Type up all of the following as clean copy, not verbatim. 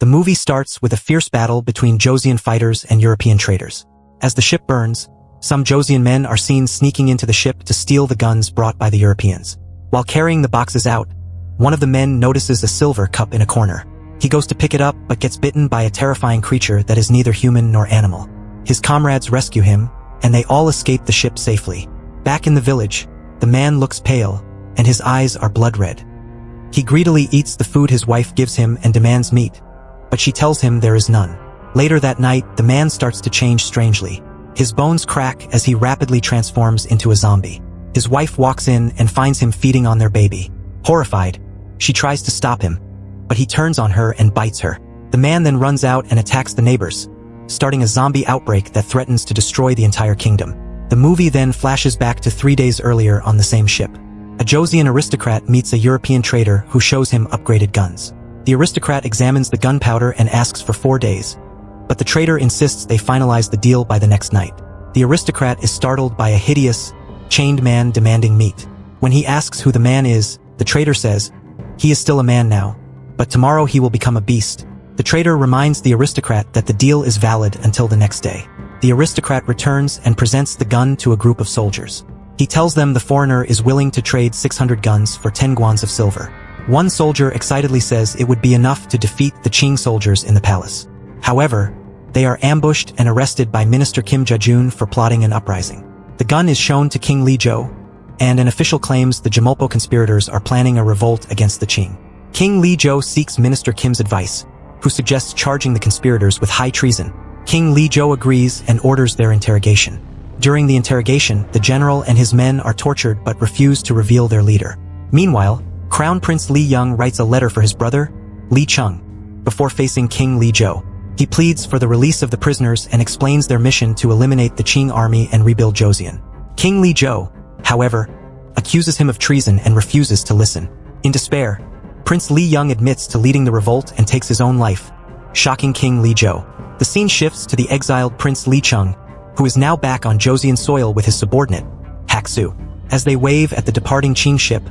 The movie starts with a fierce battle between Joseon fighters and European traders. As the ship burns, some Joseon men are seen sneaking into the ship to steal the guns brought by the Europeans. While carrying the boxes out, one of the men notices a silver cup in a corner. He goes to pick it up but gets bitten by a terrifying creature that is neither human nor animal. His comrades rescue him, and they all escape the ship safely. Back in the village, the man looks pale, and his eyes are blood red. He greedily eats the food his wife gives him and demands meat, but she tells him there is none. Later that night, the man starts to change strangely. His bones crack as he rapidly transforms into a zombie. His wife walks in and finds him feeding on their baby. Horrified, she tries to stop him, but he turns on her and bites her. The man then runs out and attacks the neighbors, starting a zombie outbreak that threatens to destroy the entire kingdom. The movie then flashes back to 3 days earlier on the same ship. A Joseon aristocrat meets a European trader who shows him upgraded guns. The aristocrat examines the gunpowder and asks for 4 days, but the trader insists they finalize the deal by the next night. The aristocrat is startled by a hideous, chained man demanding meat. When he asks who the man is, the trader says, he is still a man now, but tomorrow he will become a beast. The trader reminds the aristocrat that the deal is valid until the next day. The aristocrat returns and presents the gun to a group of soldiers. He tells them the foreigner is willing to trade 600 guns for 10 guans of silver. One soldier excitedly says it would be enough to defeat the Qing soldiers in the palace. However, they are ambushed and arrested by Minister Kim Ja-joon for plotting an uprising. The gun is shown to King Lee Chung, and an official claims the Jomolpo conspirators are planning a revolt against the Qing. King Lee Chung seeks Minister Kim's advice, who suggests charging the conspirators with high treason. King Lee Chung agrees and orders their interrogation. During the interrogation, the general and his men are tortured but refuse to reveal their leader. Meanwhile, Crown Prince Lee Young writes a letter for his brother, Lee Chung, before facing King Lee Chung. He pleads for the release of the prisoners and explains their mission to eliminate the Qing army and rebuild Joseon. King Lee Chung, however, accuses him of treason and refuses to listen. In despair, Prince Lee Young admits to leading the revolt and takes his own life, shocking King Lee Chung. The scene shifts to the exiled Prince Lee Chung, who is now back on Joseon soil with his subordinate, Hak-soo. As they wave at the departing Qing ship,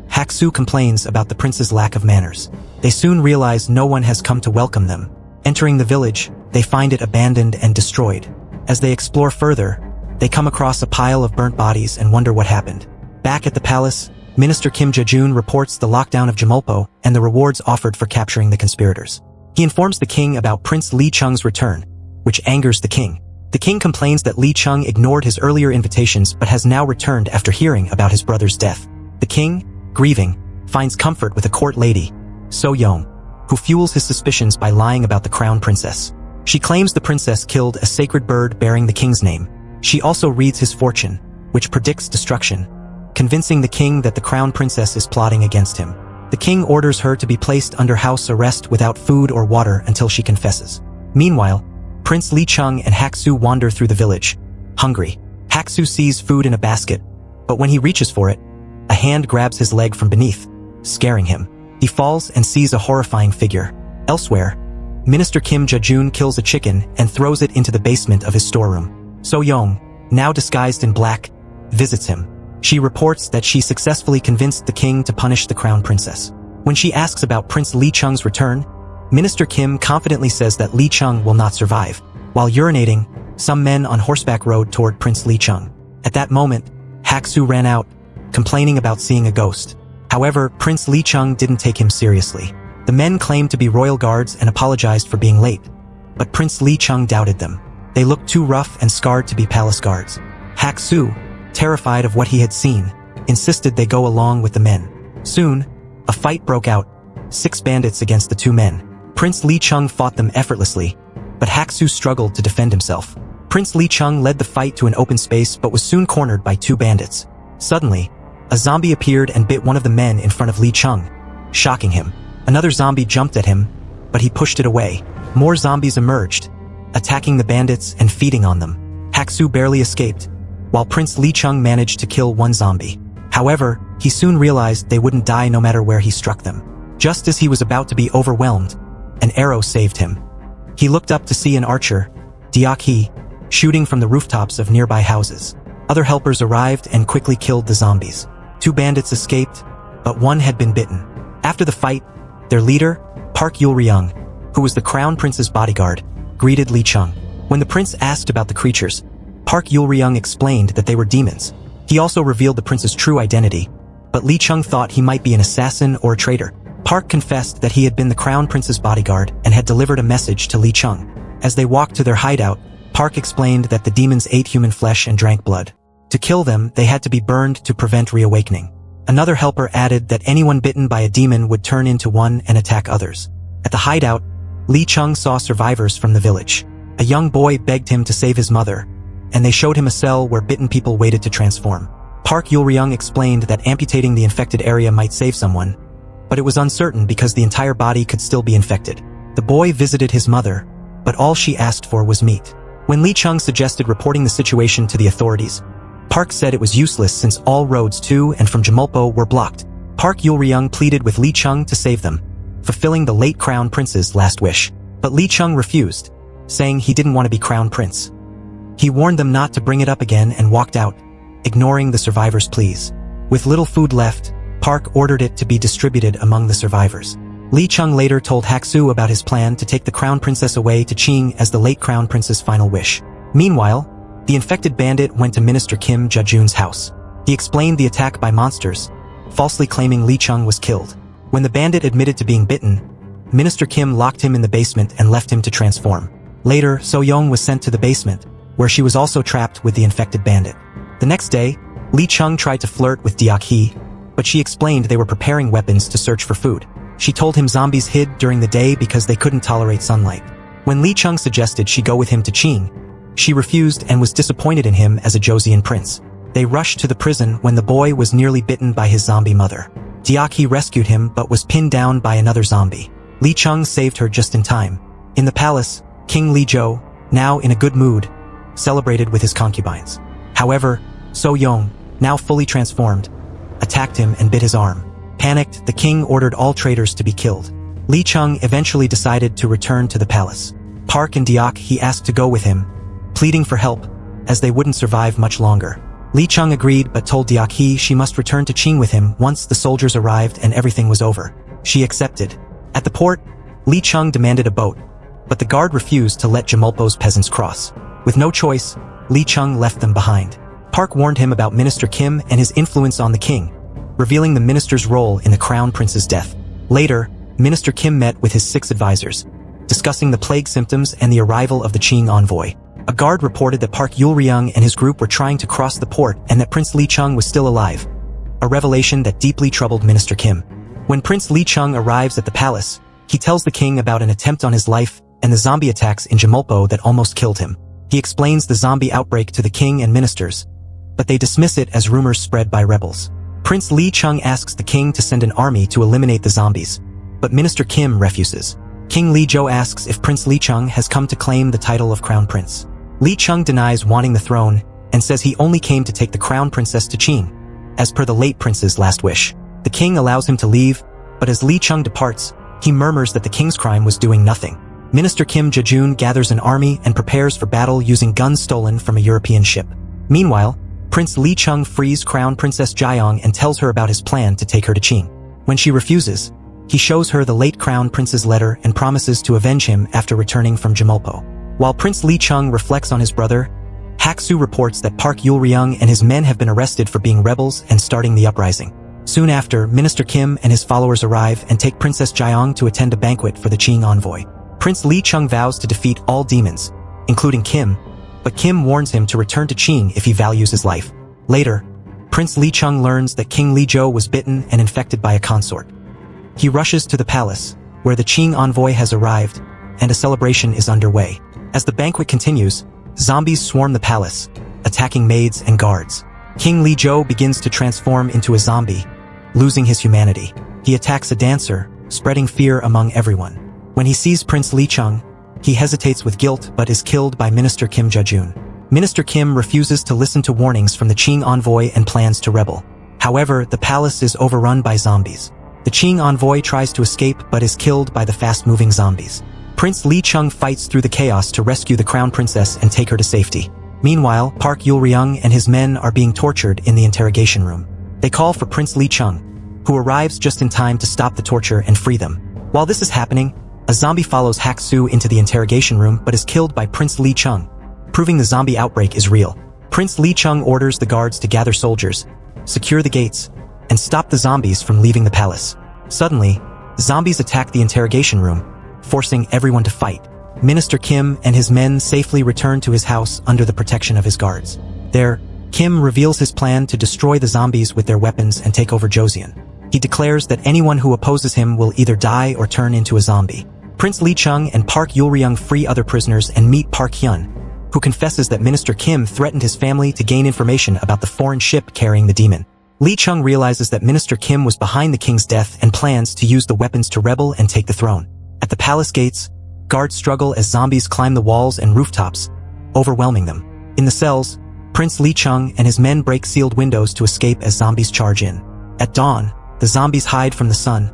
Hak-soo complains about the prince's lack of manners. They soon realize no one has come to welcome them. Entering the village, they find it abandoned and destroyed. As they explore further, they come across a pile of burnt bodies and wonder what happened. Back at the palace, Minister Kim Ja-joon reports the lockdown of Jomolpo and the rewards offered for capturing the conspirators. He informs the king about Prince Lee Chung's return, which angers the king. The king complains that Lee Chung ignored his earlier invitations but has now returned after hearing about his brother's death. The king, grieving, finds comfort with a court lady, So-young, who fuels his suspicions by lying about the crown princess. She claims the princess killed a sacred bird bearing the king's name. She also reads his fortune, which predicts destruction, convincing the king that the crown princess is plotting against him. The king orders her to be placed under house arrest without food or water until she confesses. Meanwhile, Prince Lee Chung and Hak-soo wander through the village, hungry. Hak-soo sees food in a basket, but when he reaches for it, a hand grabs his leg from beneath, scaring him. He falls and sees a horrifying figure. Elsewhere, Minister Kim Ja-joon kills a chicken and throws it into the basement of his storeroom. So-young, now disguised in black, visits him. She reports that she successfully convinced the king to punish the crown princess. When she asks about Prince Lee Chung's return, Minister Kim confidently says that Lee Chung will not survive. While urinating, some men on horseback rode toward Prince Lee Chung. At that moment, Hak-soo ran out, complaining about seeing a ghost. However, Prince Lee Chung didn't take him seriously. The men claimed to be royal guards and apologized for being late, but Prince Lee Chung doubted them. They looked too rough and scarred to be palace guards. Hak-soo, terrified of what he had seen, insisted they go along with the men. Soon, a fight broke out, 6 bandits against the 2 men. Prince Lee Chung fought them effortlessly, but Hak-soo struggled to defend himself. Prince Lee Chung led the fight to an open space but was soon cornered by 2 bandits. Suddenly, a zombie appeared and bit one of the men in front of Lee Chung, shocking him. Another zombie jumped at him, but he pushed it away. More zombies emerged, attacking the bandits and feeding on them. Hak-soo barely escaped, while Prince Lee Chung managed to kill 1 zombie. However, he soon realized they wouldn't die no matter where he struck them. Just as he was about to be overwhelmed, an arrow saved him. He looked up to see an archer, Deok-hee, shooting from the rooftops of nearby houses. Other helpers arrived and quickly killed the zombies. 2 bandits escaped, but 1 had been bitten. After the fight, their leader, Park Yul-ryung, who was the crown prince's bodyguard, greeted Lee Chung. When the prince asked about the creatures, Park Yul-ryung explained that they were demons. He also revealed the prince's true identity, but Lee Chung thought he might be an assassin or a traitor. Park confessed that he had been the crown prince's bodyguard and had delivered a message to Lee Chung. As they walked to their hideout, Park explained that the demons ate human flesh and drank blood. To kill them, they had to be burned to prevent reawakening. Another helper added that anyone bitten by a demon would turn into one and attack others. At the hideout, Lee Chung saw survivors from the village. A young boy begged him to save his mother, and they showed him a cell where bitten people waited to transform. Park Yul-ryung explained that amputating the infected area might save someone, but it was uncertain because the entire body could still be infected. The boy visited his mother, but all she asked for was meat. When Lee Chung suggested reporting the situation to the authorities, Park said it was useless since all roads to and from Jamulpo were blocked. Park Yul-ryung pleaded with Lee Chung to save them, fulfilling the late crown prince's last wish. But Lee Chung refused, saying he didn't want to be crown prince. He warned them not to bring it up again and walked out, ignoring the survivors' pleas. With little food left, Park ordered it to be distributed among the survivors. Lee Chung later told Hak-soo about his plan to take the crown princess away to Qing as the late crown prince's final wish. Meanwhile, the infected bandit went to Minister Kim Ja-joon's house. He explained the attack by monsters, falsely claiming Lee Chung was killed. When the bandit admitted to being bitten, Minister Kim locked him in the basement and left him to transform. Later, So-young was sent to the basement, where she was also trapped with the infected bandit. The next day, Lee Chung tried to flirt with Deok-hee, but she explained they were preparing weapons to search for food. She told him zombies hid during the day because they couldn't tolerate sunlight. When Lee Chung suggested she go with him to Qing, she refused and was disappointed in him as a Joseon prince. They rushed to the prison when the boy was nearly bitten by his zombie mother. Deok-hee rescued him but was pinned down by another zombie. Lee Chung saved her just in time. In the palace, King Lee-jo, now in a good mood, celebrated with his concubines. However, So-young, now fully transformed, attacked him and bit his arm. Panicked, the king ordered all traitors to be killed. Lee Chung eventually decided to return to the palace. Park and Deok-hee asked to go with him, pleading for help, as they wouldn't survive much longer. Lee Chung agreed but told Deok-hee she must return to Qing with him once the soldiers arrived and everything was over. She accepted. At the port, Lee Chung demanded a boat, but the guard refused to let Jamulpo's peasants cross. With no choice, Lee Chung left them behind. Park warned him about Minister Kim and his influence on the king, revealing the minister's role in the crown prince's death. Later, Minister Kim met with his 6 advisors, discussing the plague symptoms and the arrival of the Qing envoy. A guard reported that Park Yul-ryung and his group were trying to cross the port and that Prince Lee Chung was still alive, a revelation that deeply troubled Minister Kim. When Prince Lee Chung arrives at the palace, he tells the king about an attempt on his life and the zombie attacks in Jamulpo that almost killed him. He explains the zombie outbreak to the king and ministers, but they dismiss it as rumors spread by rebels. Prince Lee Chung asks the king to send an army to eliminate the zombies, but Minister Kim refuses. King Lee-jo asks if Prince Lee Chung has come to claim the title of crown prince. Lee Chung denies wanting the throne and says he only came to take the crown princess to Qing, as per the late prince's last wish. The king allows him to leave, but as Lee Chung departs, he murmurs that the king's crime was doing nothing. Minister Kim Ja-joon gathers an army and prepares for battle using guns stolen from a European ship. Meanwhile, Prince Lee Chung frees Crown Princess Jaeyoung and tells her about his plan to take her to Qing. When she refuses, he shows her the late crown prince's letter and promises to avenge him after returning from Jamulpo. While Prince Lee Chung reflects on his brother, Hak-soo reports that Park Yul-ryung and his men have been arrested for being rebels and starting the uprising. Soon after, Minister Kim and his followers arrive and take Princess Jaeyoung to attend a banquet for the Qing envoy. Prince Lee Chung vows to defeat all demons, including Kim, but Kim warns him to return to Qing if he values his life. Later, Prince Lee Chung learns that King Lee-jo was bitten and infected by a consort. He rushes to the palace, where the Qing envoy has arrived, and a celebration is underway. As the banquet continues, zombies swarm the palace, attacking maids and guards. King Lee-jo begins to transform into a zombie, losing his humanity. He attacks a dancer, spreading fear among everyone. When he sees Prince Lee Chung, he hesitates with guilt but is killed by Minister Kim Ja-joon. Minister Kim refuses to listen to warnings from the Qing envoy and plans to rebel. However, the palace is overrun by zombies. The Qing envoy tries to escape but is killed by the fast-moving zombies. Prince Lee Chung fights through the chaos to rescue the crown princess and take her to safety. Meanwhile, Park Yul-ryung and his men are being tortured in the interrogation room. They call for Prince Lee Chung, who arrives just in time to stop the torture and free them. While this is happening, A zombie follows Hak-soo into the interrogation room but is killed by Prince Lee Chung, proving the zombie outbreak is real. Prince Lee Chung orders the guards to gather soldiers, secure the gates, and stop the zombies from leaving the palace. Suddenly, zombies attack the interrogation room, forcing everyone to fight. Minister Kim and his men safely return to his house under the protection of his guards. There, Kim reveals his plan to destroy the zombies with their weapons and take over Joseon. He declares that anyone who opposes him will either die or turn into a zombie. Prince Lee Chung and Park Yul-ryung free other prisoners and meet Park Hyun, who confesses that Minister Kim threatened his family to gain information about the foreign ship carrying the demon. Lee Chung realizes that Minister Kim was behind the king's death and plans to use the weapons to rebel and take the throne. At the palace gates, guards struggle as zombies climb the walls and rooftops, overwhelming them. In the cells, Prince Lee Chung and his men break sealed windows to escape as zombies charge in. At dawn, the zombies hide from the sun,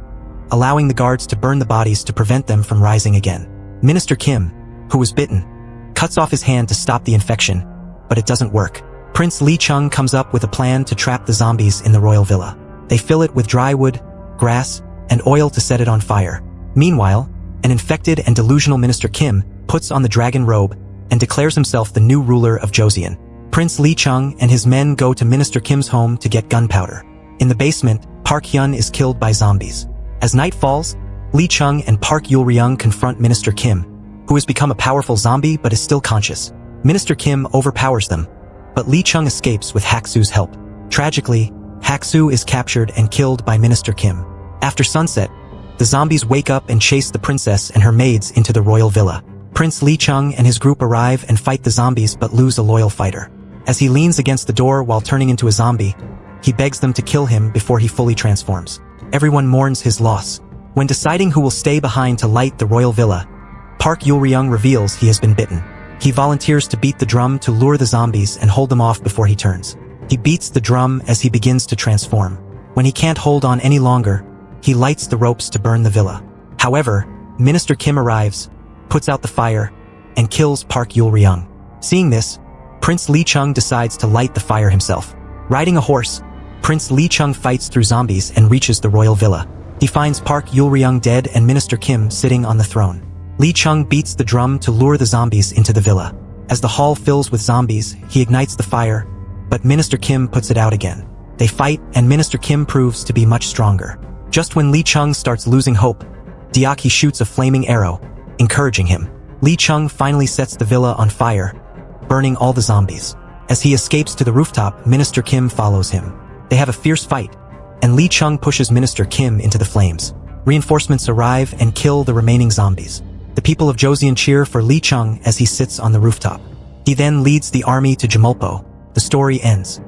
allowing the guards to burn the bodies to prevent them from rising again. Minister Kim, who was bitten, cuts off his hand to stop the infection, but it doesn't work. Prince Lee Chung comes up with a plan to trap the zombies in the royal villa. They fill it with dry wood, grass, and oil to set it on fire. Meanwhile, an infected and delusional Minister Kim puts on the dragon robe and declares himself the new ruler of Joseon. Prince Lee Chung and his men go to Minister Kim's home to get gunpowder. In the basement, Park Hyun is killed by zombies. As night falls, Lee Chung and Park Yul-ryung confront Minister Kim, who has become a powerful zombie but is still conscious. Minister Kim overpowers them, but Lee Chung escapes with Hak-soo's help. Tragically, Hak-soo is captured and killed by Minister Kim. After sunset, the zombies wake up and chase the princess and her maids into the royal villa. Prince Lee Chung and his group arrive and fight the zombies but lose a loyal fighter. As he leans against the door while turning into a zombie, he begs them to kill him before he fully transforms. Everyone mourns his loss. When deciding who will stay behind to light the royal villa, Park Yul-ryung reveals he has been bitten. He volunteers to beat the drum to lure the zombies and hold them off before he turns. He beats the drum as he begins to transform. When he can't hold on any longer, he lights the ropes to burn the villa. However, Minister Kim arrives, puts out the fire, and kills Park Yul-ryung. Seeing this, Prince Lee Chung decides to light the fire himself. Riding a horse, Prince Lee Chung fights through zombies and reaches the royal villa. He finds Park Yul-ryung dead and Minister Kim sitting on the throne. Lee Chung beats the drum to lure the zombies into the villa. As the hall fills with zombies, he ignites the fire, but Minister Kim puts it out again. They fight, and Minister Kim proves to be much stronger. Just when Lee Chung starts losing hope, Deaki shoots a flaming arrow, encouraging him. Lee Chung finally sets the villa on fire, burning all the zombies. As he escapes to the rooftop, Minister Kim follows him. They have a fierce fight, and Lee Chung pushes Minister Kim into the flames. Reinforcements arrive and kill the remaining zombies. The people of Joseon cheer for Lee Chung as he sits on the rooftop. He then leads the army to Jamulpo. The story ends.